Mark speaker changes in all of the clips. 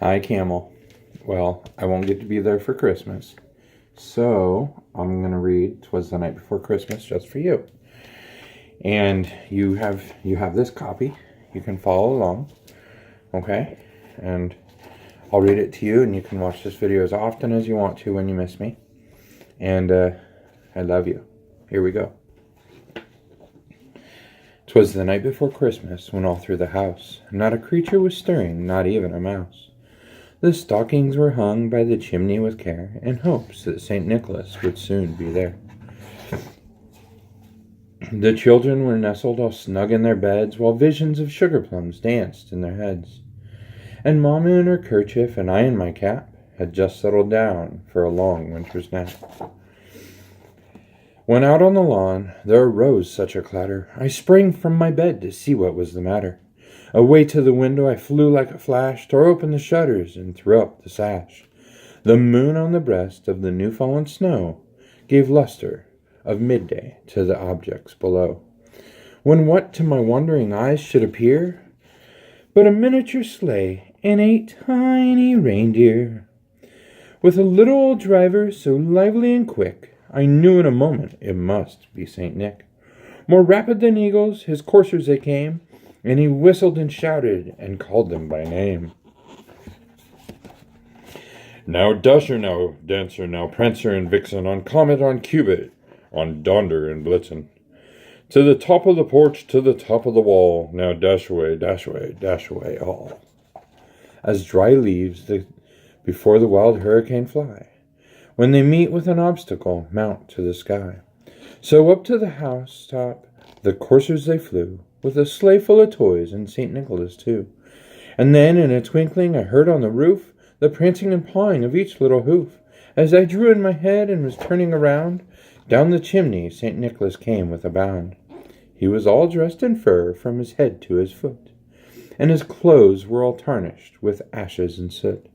Speaker 1: Hi, Camel. Well, I won't get to be there for Christmas. So, I'm going to read 'Twas the Night Before Christmas just for you. And you have this copy. You can follow along. Okay? And I'll read it to you, and you can watch this video as often as you want to when you miss me. And I love you. Here we go. 'Twas the night before Christmas, when all through the house not a creature was stirring, not even a mouse. The stockings were hung by the chimney with care, in hopes that St. Nicholas would soon be there. The children were nestled all snug in their beds, while visions of sugar plums danced in their heads. And Mamma in her kerchief and I in my cap had just settled down for a long winter's nap. When out on the lawn there arose such a clatter, I sprang from my bed to see what was the matter. Away to the window I flew like a flash, tore open the shutters and threw up the sash. The moon on the breast of the new-fallen snow gave luster of midday to the objects below. When what to my wondering eyes should appear but a miniature sleigh and 8 tiny reindeer. With a little old driver so lively and quick, I knew in a moment it must be St. Nick. More rapid than eagles, his coursers they came, and he whistled and shouted and called them by name. Now Dasher, now Dancer, now Prancer and Vixen, on Comet, on Cupid, on Donder and Blitzen. To the top of the porch, to the top of the wall, now dash away, dash away, dash away all. As dry leaves before the wild hurricane fly, when they meet with an obstacle, mount to the sky. So up to the house top the coursers they flew, with a sleigh full of toys and St. Nicholas too. And then in a twinkling I heard on the roof the prancing and pawing of each little hoof. As I drew in my head and was turning around, down the chimney St. Nicholas came with a bound. He was all dressed in fur from his head to his foot, and his clothes were all tarnished with ashes and soot.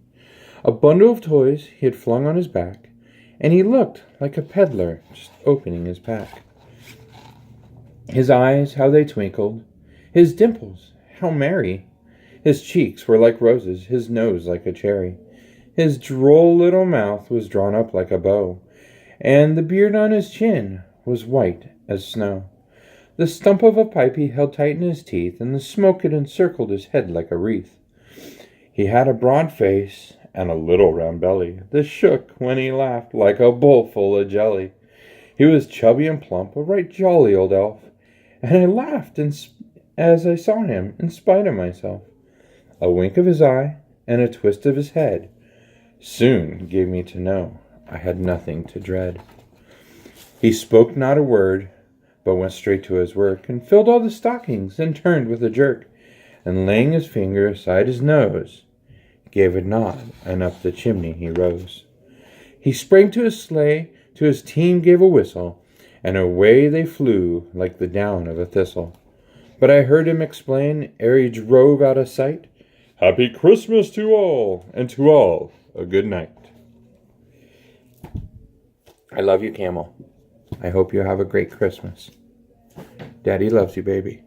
Speaker 1: A bundle of toys he had flung on his back, and he looked like a peddler just opening his pack. His eyes, how they twinkled, his dimples, how merry. His cheeks were like roses, his nose like a cherry. His droll little mouth was drawn up like a bow, and the beard on his chin was white as snow. The stump of a pipe he held tight in his teeth, and the smoke had encircled his head like a wreath. He had a broad face and a little round belly that shook when he laughed like a bowl full of jelly. He was chubby and plump, a right jolly old elf, and I laughed as I saw him, in spite of myself. A wink of his eye and a twist of his head soon gave me to know I had nothing to dread. He spoke not a word, but went straight to his work, and filled all the stockings, and turned with a jerk, and laying his finger aside his nose, gave a nod, and up the chimney he rose. He sprang to his sleigh, to his team gave a whistle, and away they flew like the down of a thistle. But I heard him explain, ere he drove out of sight, Happy Christmas to all, and to all a good night. I love you, Camel. I hope you have a great Christmas. Daddy loves you, baby.